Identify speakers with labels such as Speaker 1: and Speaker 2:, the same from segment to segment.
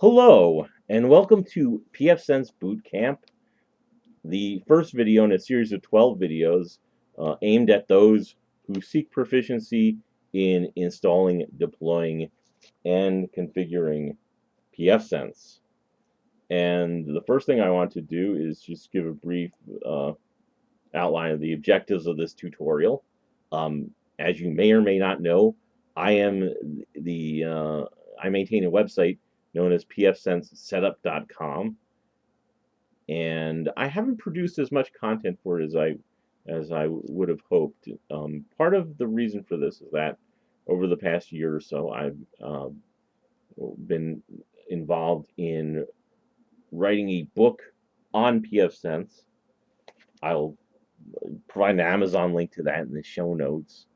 Speaker 1: Hello, and welcome to pfSense Boot Camp, the first video in a series of 12 videos aimed at those who seek proficiency in installing, deploying, and configuring pfSense. And the first thing I want to do is just give a brief uh, outline of the objectives of this tutorial. As you may or may not know, I am I maintain a website known as pfSenseSetup.com, and I haven't produced as much content for it as I would have hoped. Part of the reason for this is that over the past year or so, I've been involved in writing a book on pfSense. I'll provide an Amazon link to that in the show notes.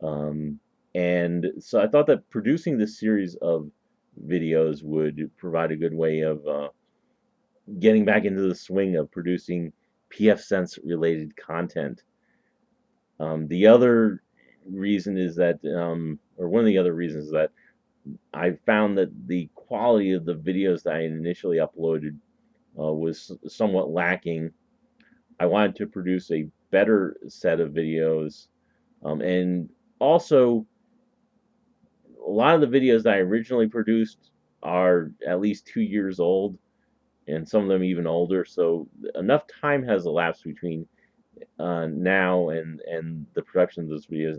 Speaker 1: Um, and so I thought that producing this series of videos would provide a good way of getting back into the swing of producing pfSense related content. The other reason is that, or one of the other reasons is that I found that the quality of the videos that I initially uploaded was somewhat lacking. I wanted to produce a better set of videos, and also a lot of the videos that I originally produced are at least 2 years old, and some of them even older. So enough time has elapsed between now and the production of those videos.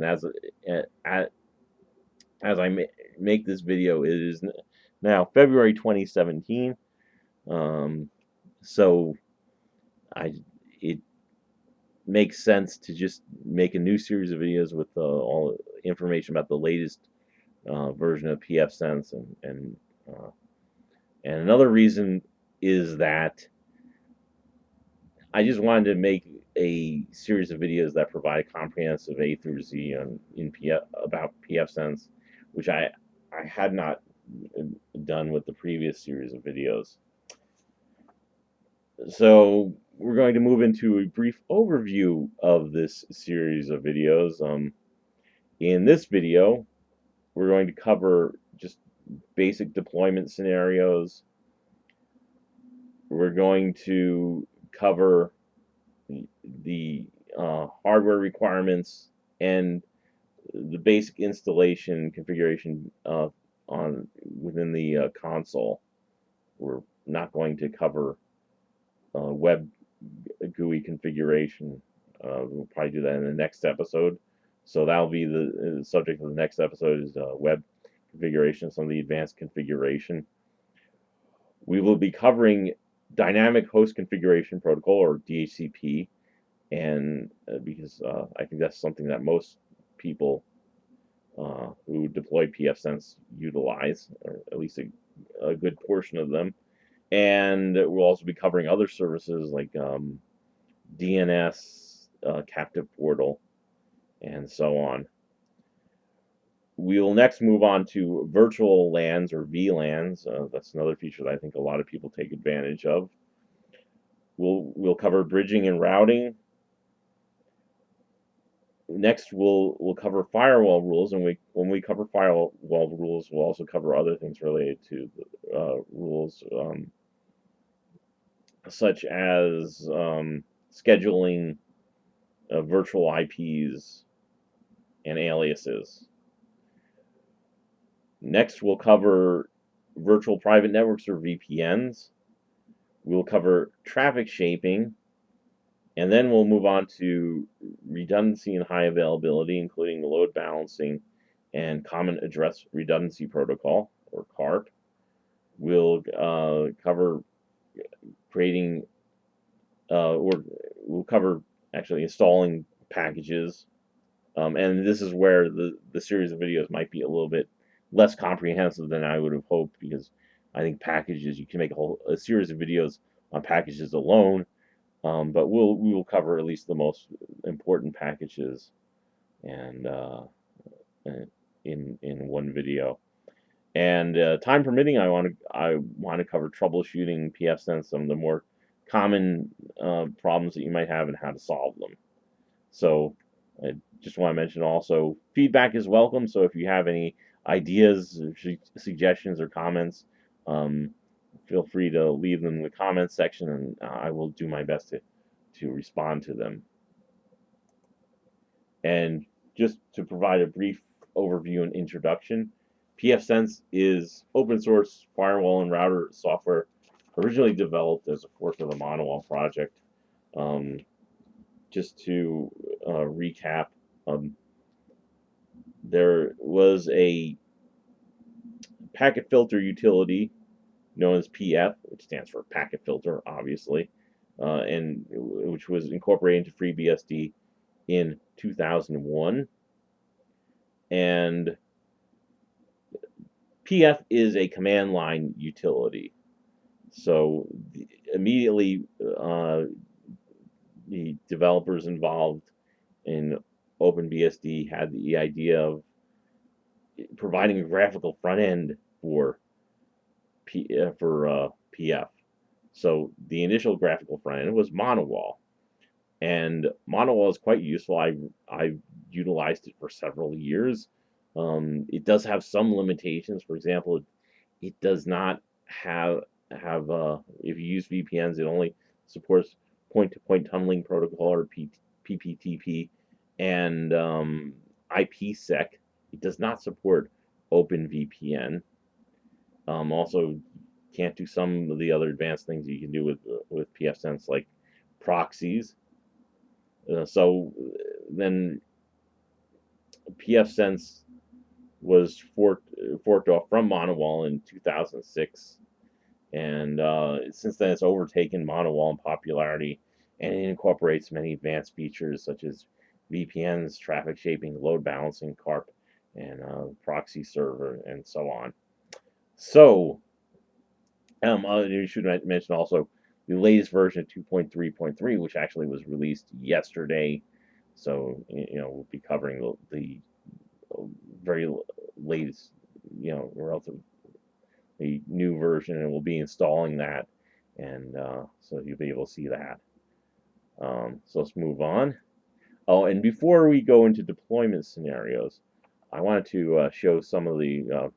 Speaker 1: And as I make this video, it is now February 2017. Um, so I it makes sense to just make a new series of videos with all information about the latest version of pfSense uh, and another reason is that I just wanted to make a series of videos that provide a comprehensive A through Z about pfSense, which I had not done with the previous series of videos. So we're going to move into a brief overview of this series of videos. In this video, we're going to cover just basic deployment scenarios. We're going to cover the hardware requirements and the basic installation configuration on within the console. We're not going to cover web GUI configuration. We'll probably do that in the next episode. So that'll be the subject of the next episode is web configuration, some of the advanced configuration. We will be covering dynamic host configuration protocol, or DHCP, and because I think that's something that most people who deploy pfSense utilize, or at least a good portion of them. And we'll also be covering other services like DNS, captive portal, and so on. We'll next move on to virtual LANs or VLANs. That's another feature that I think a lot of people take advantage of. We'll cover bridging and routing. Next, we'll cover firewall rules, and when we cover firewall rules, we'll also cover other things related to the rules, such as scheduling virtual IPs and aliases. Next, we'll cover virtual private networks, or VPNs. We'll cover traffic shaping, and then we'll move on to redundancy and high availability, including load balancing and Common Address Redundancy Protocol, or CARP. We'll cover creating, or we'll cover actually installing packages. And this is where the series of videos might be a little bit less comprehensive than I would have hoped, because I think packages, you can make a series of videos on packages alone, but we will cover at least the most important packages and in one video. And time permitting, I want to cover troubleshooting pfSense, some of the more common problems that you might have and how to solve them. So I just want to mention also feedback is welcome. So if you have any ideas, suggestions, or comments, feel free to leave them in the comments section, and I will do my best to respond to them. And just to provide a brief overview and introduction, pfSense is open source firewall and router software originally developed as a fork of the Monowall project. Um, just to recap, um, there was a packet filter utility known as PF, which stands for packet filter, obviously, and which was incorporated into FreeBSD in 2001. And PF is a command line utility. So immediately, the developers involved in OpenBSD had the idea of providing a graphical front end for PF. So the initial graphical front end was Monowall, and Monowall is quite useful. I've utilized it for several years. It does have some limitations. For example, it does not have if you use VPNs, it only supports point-to-point tunneling protocol, or PPTP, and IPsec. It does not support OpenVPN. Also, can't do some of the other advanced things you can do with pfSense, like proxies. So then pfSense was forked off from Monowall in 2006, and since then it's overtaken Monowall in popularity, and it incorporates many advanced features such as VPNs, traffic shaping, load balancing, CARP, and proxy server, and so on. So you should mention also the latest version of 2.3.3, which actually was released yesterday. So we'll be covering the very latest, relatively new version, and we'll be installing that, and so you'll be able to see that. So let's move on. Oh, and before we go into deployment scenarios, I wanted to show some of the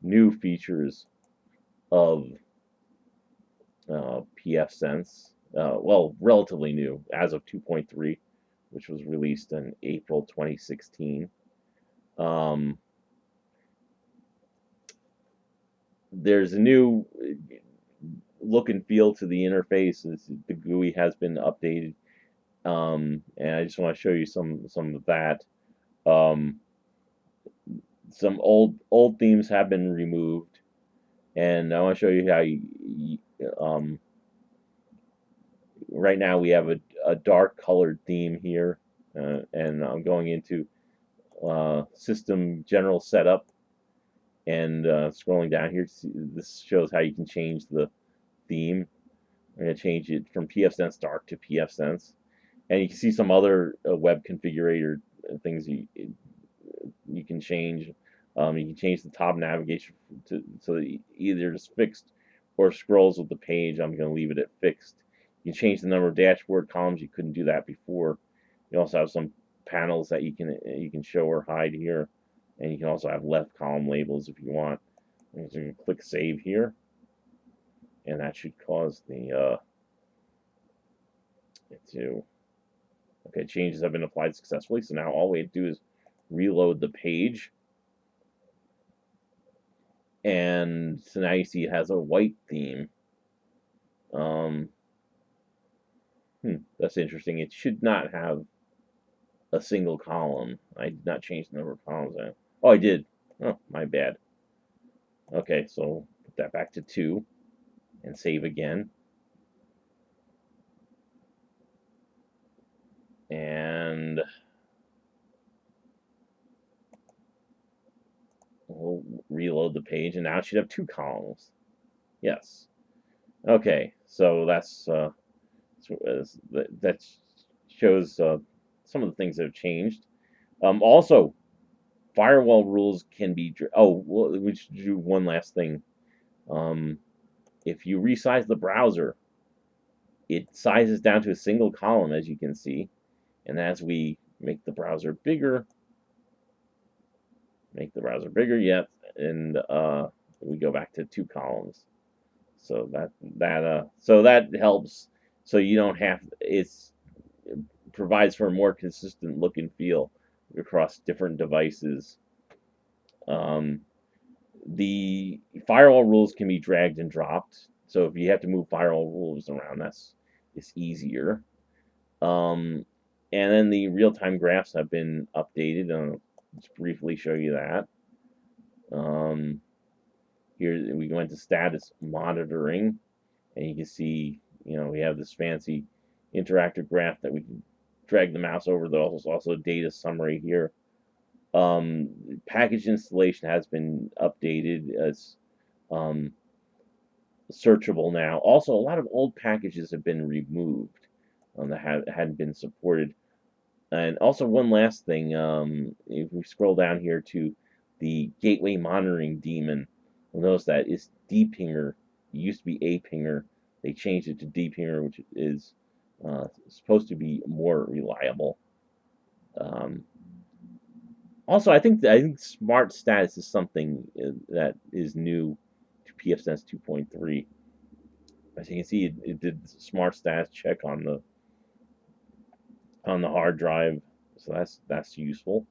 Speaker 1: new features of pfSense. Well, relatively new, as of 2.3, which was released in April 2016. There's a new look and feel to the interface. The GUI has been updated, and I just want to show you some of that. Some old themes have been removed, and I want to show you how right now we have a dark colored theme here, and I'm going into system general setup, and scrolling down here. This shows how you can change the theme. I'm going to change it from pfSense dark to pfSense, and you can see some other web configurator things you can change. You can change the top navigation so that either it's fixed or scrolls with the page. I'm going to leave it at fixed. You can change the number of dashboard columns. You couldn't do that before. You also have some panels that you can show or hide here, and you can also have left column labels if you want. And so you can click save here, and that should cause the okay, changes have been applied successfully. So now all we have to do is reload the page, and so now you see it has a white theme. That's interesting. It should not have a single column. I did not change the number of columns. Oh, I did. Oh, my bad. Okay, so put that back to 2 and save again. And we'll reload the page, and now it should have 2 columns. Yes. Okay, so that shows some of the things that have changed. Also, firewall rules can be. Oh, well, we should do one last thing. If you resize the browser, it sizes down to a single column, as you can see. And as we make the browser bigger, and we go back to 2 columns. So that helps. So you don't have it provides for a more consistent look and feel across different devices. Um, the firewall rules can be dragged and dropped. So if you have to move firewall rules around, it's easier. Um, and then the real-time graphs have been updated. I'll just briefly show you that. Um, Here we go into status monitoring, and you can see, we have this fancy interactive graph that we can drag the mouse over. There's also a data summary here. Package installation has been updated as um, searchable now. Also, a lot of old packages have been removed that hadn't been supported. And also, one last thing, if we scroll down here to the gateway monitoring daemon, you'll notice that it's dpinger. It used to be apinger. They changed it to dpinger, which is supposed to be more reliable. Um, Also, I think smart status is something that is new to pfSense 2.3. As you can see, it did smart status check on the hard drive, so that's useful.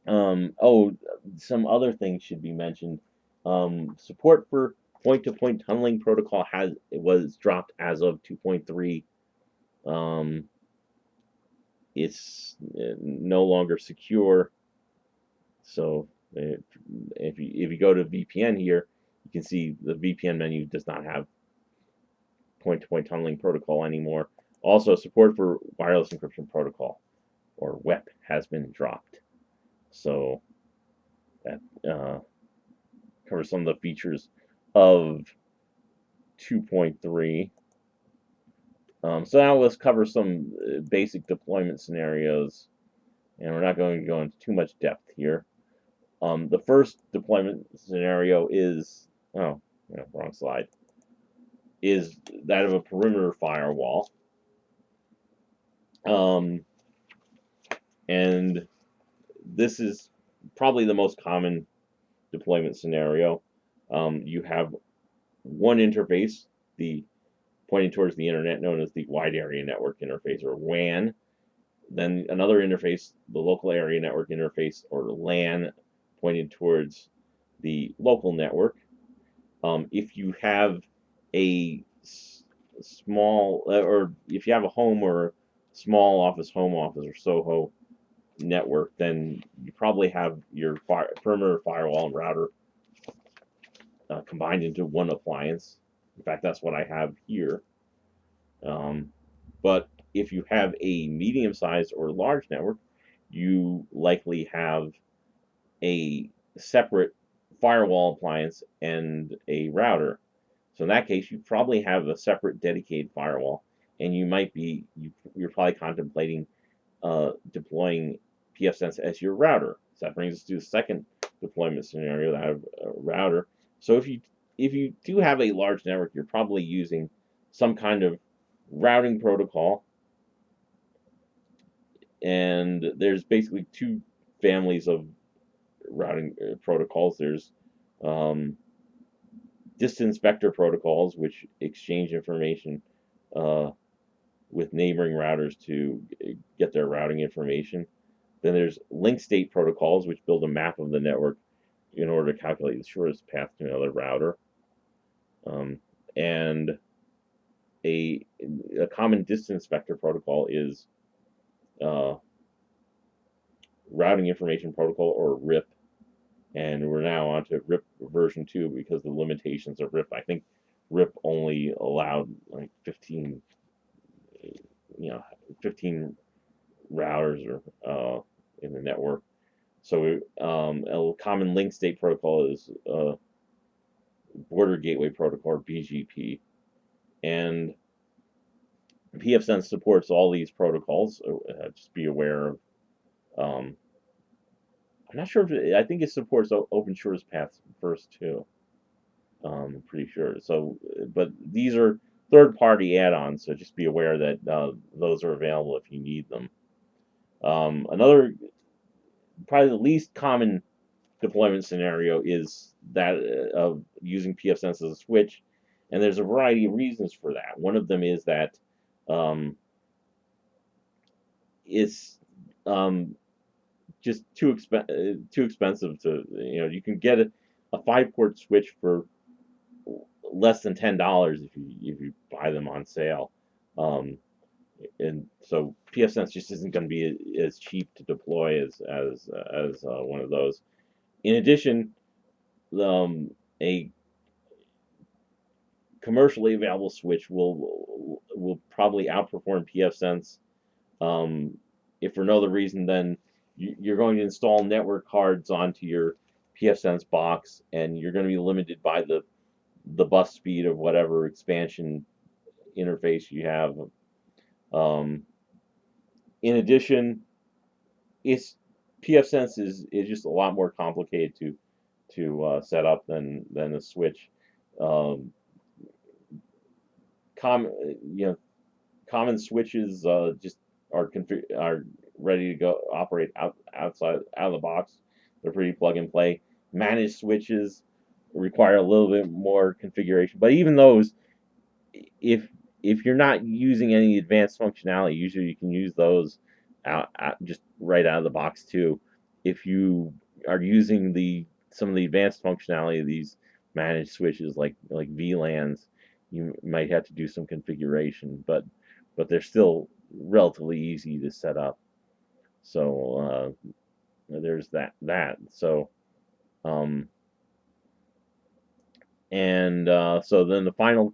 Speaker 1: Oh, some other things should be mentioned. Support for point-to-point tunneling protocol was dropped as of 2.3. Um, it's no longer secure. So if you go to VPN here, you can see the VPN menu does not have point-to-point tunneling protocol anymore. Also, support for wireless encryption protocol, or WEP, has been dropped. So that covers some of the features of 2.3. So now let's cover some basic deployment scenarios, and we're not going to go into too much depth here. The first deployment scenario is, oh, wrong slide, is that of a perimeter firewall. Um, and this is probably the most common deployment scenario. You have one interface, the pointing towards the internet, known as the Wide Area Network Interface, or WAN. Then another interface, the Local Area Network Interface, or LAN, pointed towards the local network. If you have a small, or if you have a home or small office, home office, or SOHO network, then you probably have your perimeter firewall and router combined into one appliance. In fact, that's what I have here. But if you have a medium-sized or large network, you likely have a separate firewall appliance and a router. So in that case, you probably have a separate dedicated firewall, and you're probably contemplating deploying pfSense as your router. So that brings us to the second deployment scenario, that of a router. So if you do have a large network, you're probably using some kind of routing protocol, and there's basically two families of routing protocols. There's um, distance vector protocols, which exchange information uh, with neighboring routers to get their routing information. Then there's link state protocols, which build a map of the network in order to calculate the shortest path to another router. And a common distance vector protocol is uh, routing information protocol, or RIP. And we're now on to RIP version 2 because of the limitations of RIP. I think RIP only allowed like 15 routers or in the network. So a common link state protocol is Border Gateway Protocol, or BGP, and pfSense supports all these protocols. Just be aware of. Um, I'm not sure if I think it supports open shortest paths first too. I'm pretty sure. So, but these are third-party add-ons, so just be aware that those are available if you need them. Another, probably the least common deployment scenario is that of using pfSense as a switch, and there's a variety of reasons for that. One of them is that um, it's um, just too expensive to, you can get a 5-port switch for less than $10 if you buy them on sale. Um, and so pfSense just isn't going to be as cheap to deploy as one of those. In addition, a commercially available switch will probably outperform pfSense. Um, if for no other reason than you're going to install network cards onto your pfSense box, and you're going to be limited by the bus speed of whatever expansion interface you have. Um, in addition, it's pfSense is just a lot more complicated to set up than a switch. Um, com, you know, Common switches just are ready to go operate out of the box. They're pretty plug and play. Managed switches require a little bit more configuration, but even those, if if you're not using any advanced functionality, usually you can use those out just right out of the box too. If you are using the some of the advanced functionality of these managed switches, like VLANs, you might have to do some configuration, but they're still relatively easy to set up. So there's that. So um, and so then the final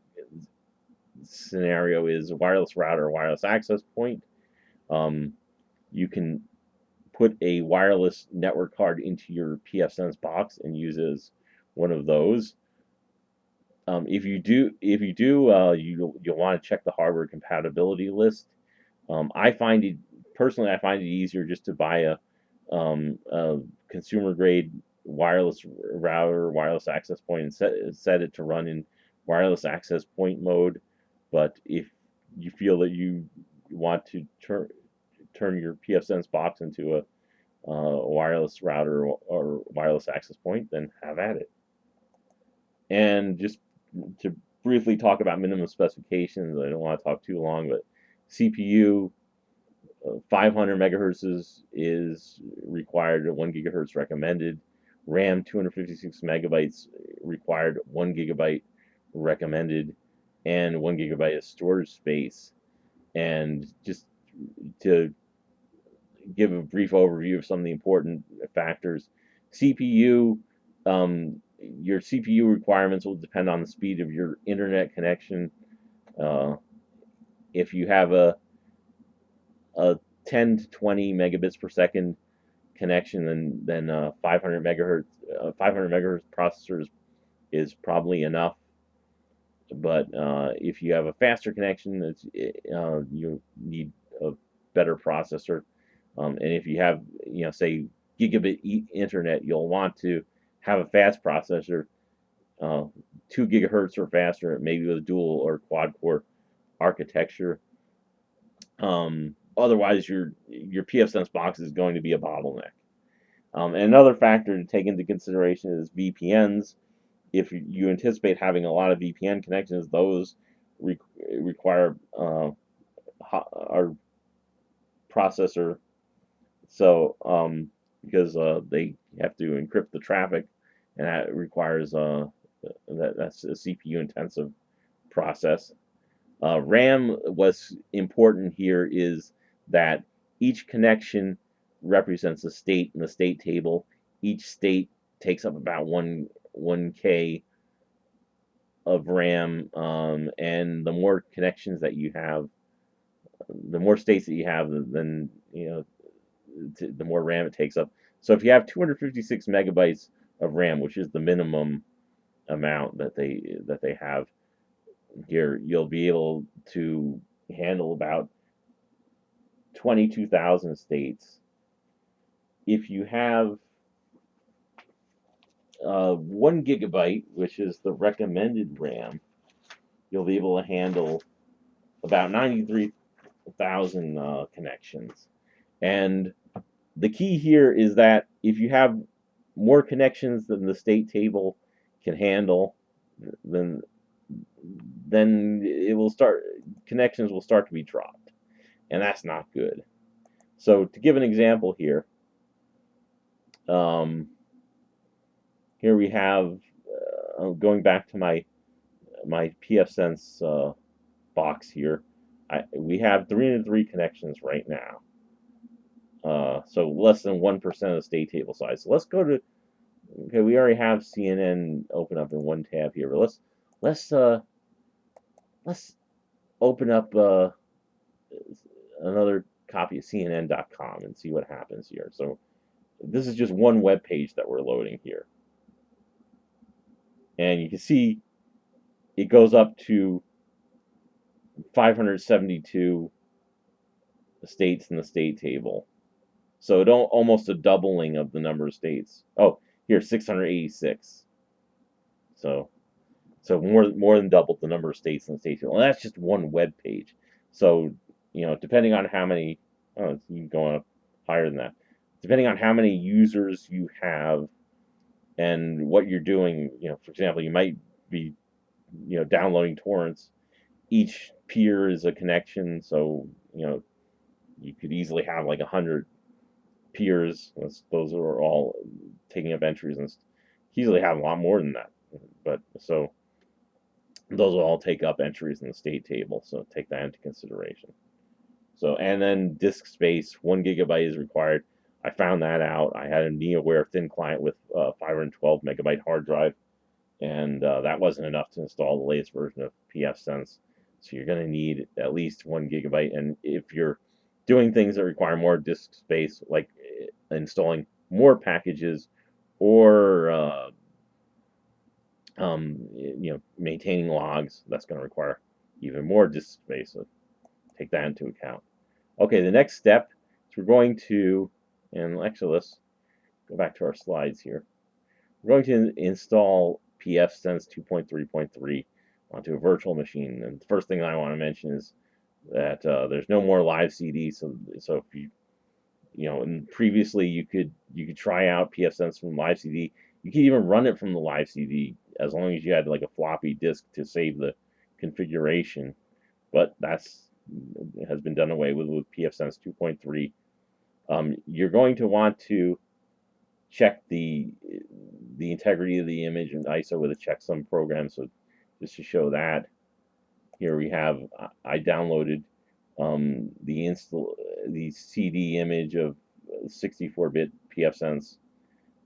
Speaker 1: scenario is a wireless router or wireless access point. Um, you can put a wireless network card into your pfSense box and use it as one of those. You'll want to check the hardware compatibility list. I find it personally, I find it easier just to buy a consumer grade wireless router, wireless access point, and set it to run in wireless access point mode. But if you feel that you want to turn your pfSense box into a wireless router or wireless access point, then have at it. And just to briefly talk about minimum specifications, I don't want to talk too long, but CPU 500 megahertz is required, 1 gigahertz recommended. RAM 256 megabytes required, 1 gigabyte recommended, and 1 gigabyte of storage space. And just to give a brief overview of some of the important factors, CPU, your CPU requirements will depend on the speed of your internet connection. Uh, if you have a 10 to 20 megabits per second connection, then 500 megahertz processors is probably enough. But if you have a faster connection, you need a better processor. And if you have, say, gigabit internet, you'll want to have a fast processor, uh, 2 gigahertz or faster, maybe with a dual or quad core architecture. Otherwise, your pfSense box is going to be a bottleneck. And another factor to take into consideration is VPNs. If you anticipate having a lot of VPN connections, those require our processor. So because they have to encrypt the traffic, and that requires that's a CPU intensive process. RAM, what's important here is that each connection represents a state in the state table. Each state takes up about 1K of RAM, and the more connections that you have, the more states that you have, then the more RAM it takes up. So if you have 256 megabytes of RAM, which is the minimum amount that they have here, you'll be able to handle about 22,000 states. If you have 1 gigabyte, which is the recommended RAM, you'll be able to handle about 93,000 connections. And the key here is that if you have more connections than the state table can handle, then it will start connections will start to be dropped, and that's not good. So to give an example here, um, here we have going back to my pfSense box here. We have 303 connections right now. So less than 1% of the state table size. So let's go to, okay, we already have CNN open up in one tab here, but let's uh, let's open up another copy of CNN.com and see what happens here. So this is just one web page that we're loading here, and you can see it goes up to 572 states in the state table. So it almost a doubling of the number of states. Oh, here 686. So more than doubled the number of states in the state table. And that's just one web page. So depending on how many, oh, you can go up higher than that. Depending on how many users you have and what you're doing, for example, you might be downloading torrents. Each peer is a connection, so you could easily have like 100 peers. Those are all taking up entries, and easily have a lot more than that. But so those will all take up entries in the state table. So take that into consideration. So, and then disk space, 1 GB is required. I found that out. I had a NeoWare thin client with 512 megabyte hard drive, and that wasn't enough to install the latest version of pfSense. So you're going to need at least 1 GB. And if you're doing things that require more disk space, like installing more packages or maintaining logs, that's going to require even more disk space. So take that into account. Okay, the next step is we're going to, and actually let's go back to our slides here. We're going to install pfSense 2.3.3 onto a virtual machine. And the first thing I want to mention is that there's no more live CD. So if and previously you could try out pfSense from live CD. You could even run it from the live CD as long as you had like a floppy disk to save the configuration. But that's has been done away with pfSense 2.3. You're going to want to check the integrity of the image and ISO with a checksum program. So just to show that, here we have, I downloaded the CD image of 64-bit pfSense,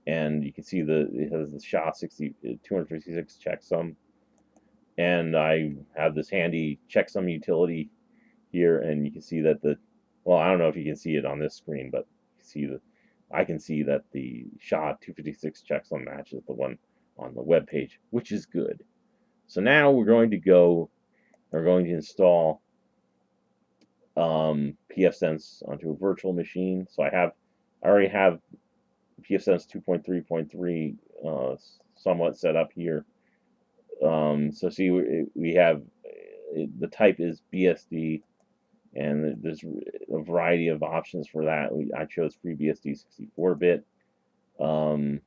Speaker 1: and you can see it has the SHA-256 checksum, and I have this handy checksum utility here, and you can see that well, I don't know if you can see it on this screen, but I can see that the SHA-256 checksum matches the one on the web page, which is good. So now we're going to install pfSense onto a virtual machine. So I already have pfSense 2.3.3 somewhat set up here. So see, we have the type is BSD, and there's a variety of options for that. I chose FreeBSD 64-bit. So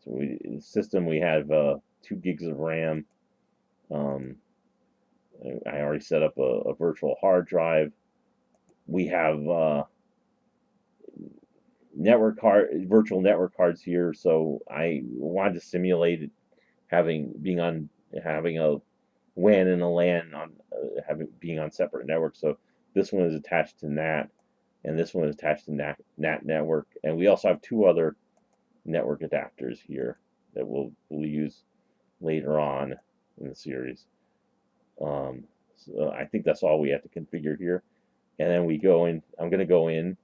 Speaker 1: the system, we have 2 gigs of RAM. I already set up a virtual hard drive. We have virtual network cards here. So I wanted to simulate having a WAN and a LAN being on separate networks. So this one is attached to NAT, and this one is attached to NAT network. And we also have 2 other network adapters here that we'll use later on in the series. So I think that's all we have to configure here. And then I'm going to go in,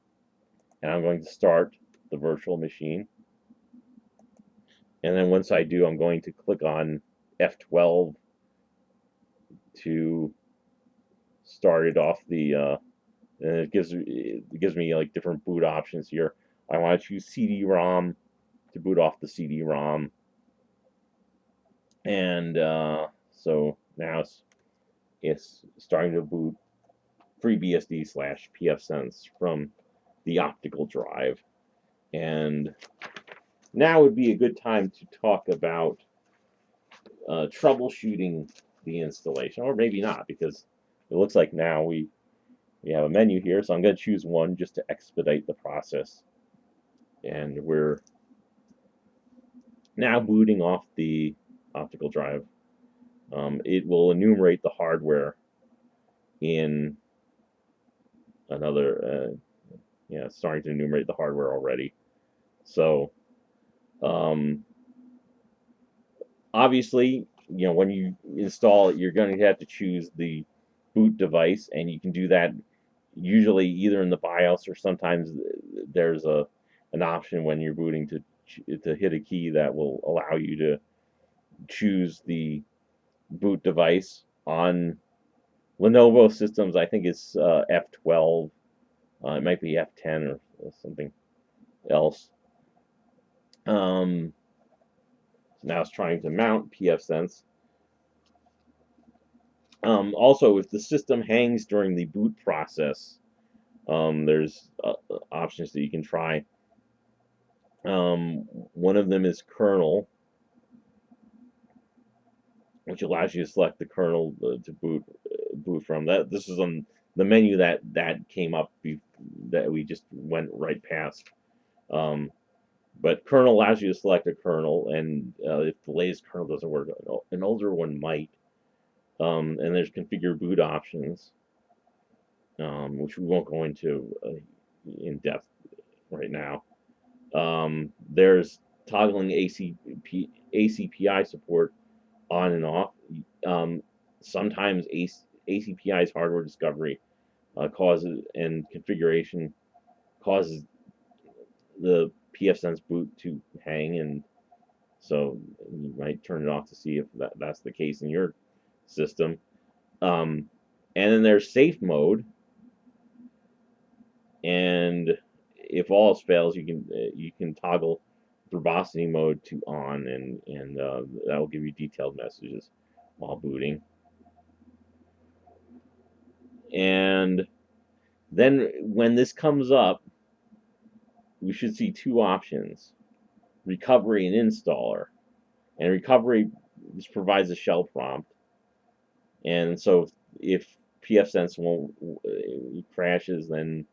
Speaker 1: and I'm going to start the virtual machine. And then once I do, I'm going to click on F12 to start it off and it gives me like different boot options here. I want to choose CD-ROM to boot off the CD-ROM. And so now it's starting to boot FreeBSD/pfSense from the optical drive. And now would be a good time to talk about troubleshooting the installation, or maybe not, because it looks like now we have a menu here, so I'm going to choose one just to expedite the process. And we're now booting off the optical drive. It will enumerate the hardware in another, yeah, it's starting to enumerate the hardware already. So, um, obviously, when you install it, you're going to have to choose the boot device, and you can do that usually either in the BIOS, or sometimes there's an option when you're booting to hit a key that will allow you to choose the boot device. On Lenovo systems, I think it's F12. It might be F10 or something else. So now it's trying to mount pfSense. Also, if the system hangs during the boot process, there's options that you can try. One of them is kernel, which allows you to select the kernel to boot from. That this is on the menu that came up that we just went right past. Um, but kernel allows you to select a kernel, and if the latest kernel doesn't work, an older one might. And there's configure boot options, which we won't go into in depth right now. There's toggling ACPI support on and off. Um, Sometimes ACPI's hardware discovery causes and configuration causes the pfSense boot to hang, and so you might turn it off to see if that's the case in your system. Um, and then there's safe mode, and if all else fails, you can toggle verbosity mode to on, and that will give you detailed messages while booting. And then when this comes up, we should see two options: recovery and installer. And recovery just provides a shell prompt, and so if pfSense won't crashes, then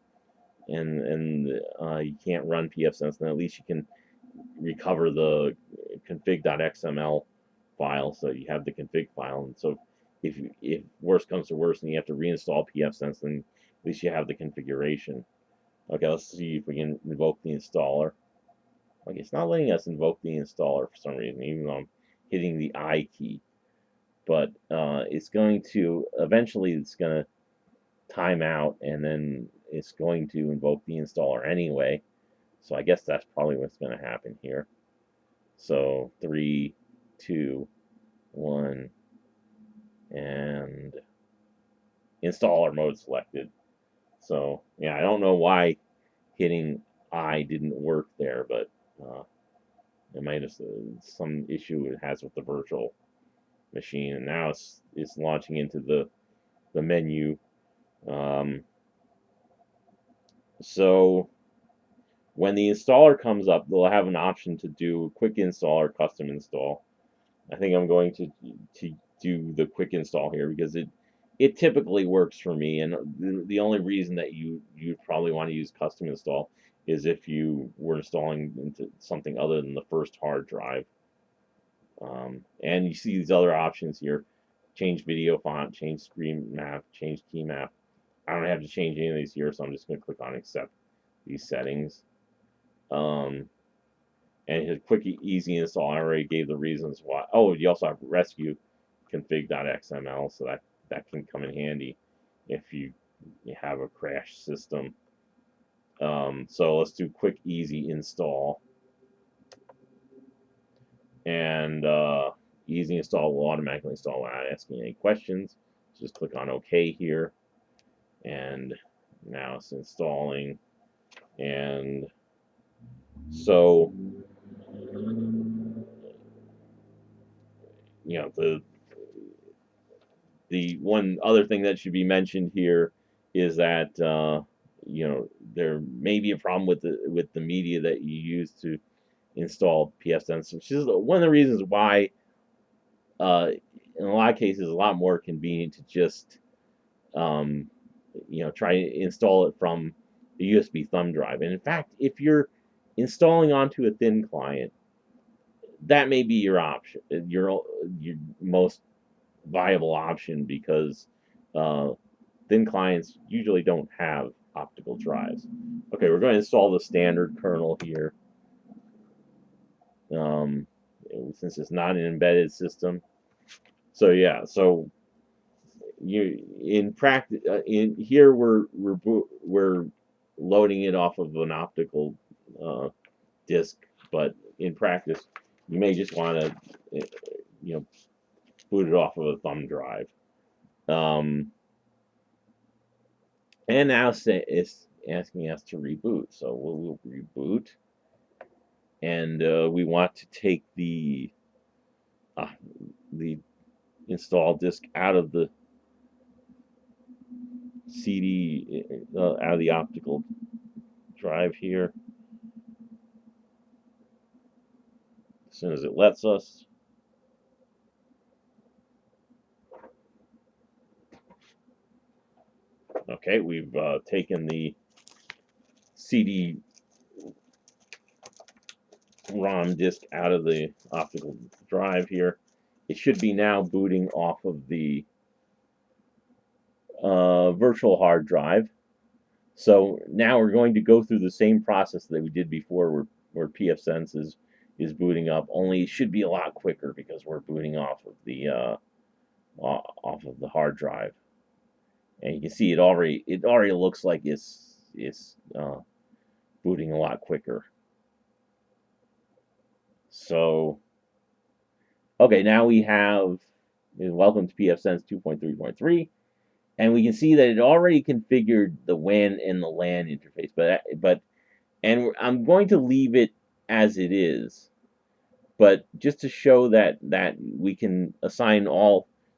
Speaker 1: and you can't run pfSense, then at least you can recover the config.xml file, so you have the config file. And so if worse comes to worse and you have to reinstall pfSense, then at least you have the configuration. Okay, let's see if we can invoke the installer. Okay, it's not letting us invoke the installer for some reason, even though I'm hitting the I key. But it's going to eventually, it's going to time out, and then it's going to invoke the installer anyway. So I guess that's probably what's going to happen here. So 3, 2, 1, and installer mode selected. So yeah, I don't know why hitting I didn't work there, but it might have some issue it has with the virtual machine, and now it's launching into the menu. Um, so when the installer comes up, they'll have an option to do quick install or custom install. I think I'm going to do the quick install here because it typically works for me, and the only reason that you'd probably want to use custom install is if you were installing into something other than the first hard drive. And you see these other options here: change video font, change screen map, change key map. I don't have to change any of these here, so I'm just going to click on accept these settings. Um, and his quick, easy install. I already gave the reasons why. Oh, you also have rescue config.xml, so that can come in handy if you have a crash system. So let's do quick, easy install, and easy install will automatically install without asking any questions. Just click on OK here, and now it's installing. And so the one other thing that should be mentioned here is that there may be a problem with the media that you use to install pfSense, which is one of the reasons why, uh, in a lot of cases, a lot more convenient to just um, try to install it from a USB thumb drive. And in fact, if you're installing onto a thin client, that may be your option, your most viable option, because uh, thin clients usually don't have optical drives. Okay, we're going to install the standard kernel here, um, since it's not an embedded system. So yeah, so you in practice, in here we're loading it off of an optical disk, but in practice, you may just want to boot it off of a thumb drive. Um, and now it's asking us to reboot, so we'll reboot, and we want to take uh, the install disk out of the CD, out of the optical drive here, as soon as it lets us. Okay, we've taken the CD-ROM disk out of the optical drive here. It should be now booting off of the virtual hard drive. So now we're going to go through the same process that we did before, where pfSense is booting up. Only it should be a lot quicker because we're booting off of the hard drive, and you can see it already looks like it's booting a lot quicker. So okay, now we have welcome to pfSense 2.3.3. And we can see that it already configured the WAN and the LAN interface, and I'm going to leave it as it is, but just to show that we can assign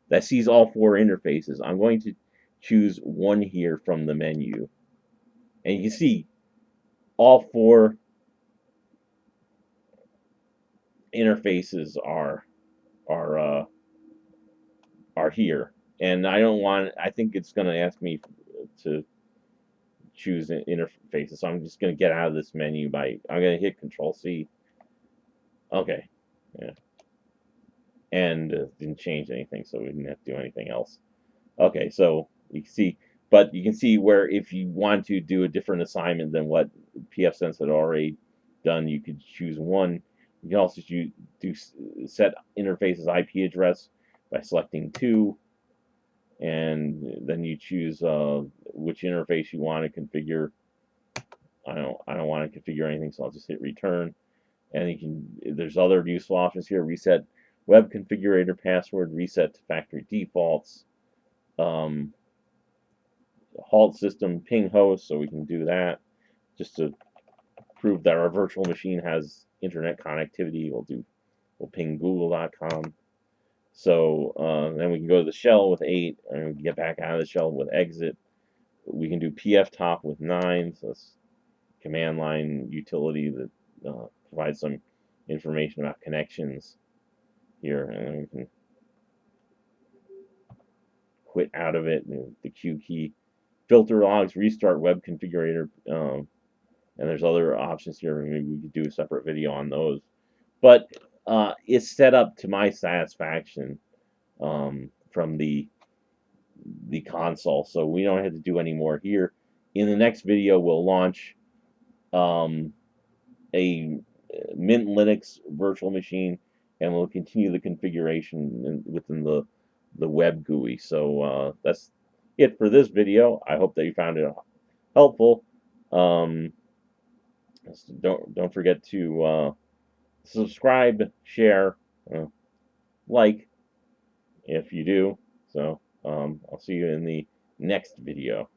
Speaker 1: that sees all four interfaces, I'm going to choose one here from the menu, and you can see all four interfaces are uh, are here. And I don't want. I think it's going to ask me to choose interfaces, so I'm just going to get out of this menu I'm going to hit Control C. Okay, yeah, and didn't change anything, so we didn't have to do anything else. Okay, so you can see, but you can see where if you want to do a different assignment than what pfSense had already done, you could choose one. You can also set interface's IP address by selecting 2, and then you choose which interface you want to configure. I don't want to configure anything, so I'll just hit return. And there's other useful options here: reset web configurator password, reset to factory defaults, um, halt system ping host, so we can do that just to prove that our virtual machine has internet connectivity. We'll ping google.com. So then we can go to the shell with 8, and we can get back out of the shell with exit. We can do pftop with 9, so that's command line utility that provides some information about connections here, and we can quit out of it. The Q key, filter logs, restart web configurator, and there's other options here. Maybe we could do a separate video on those, but it's set up to my satisfaction from the console, so we don't have to do any more here. In the next video, we'll launch a Mint Linux virtual machine, and we'll continue the configuration within the web GUI. So that's it for this video. I hope that you found it helpful. Um, don't forget to subscribe, share, like if you do. So I'll see you in the next video.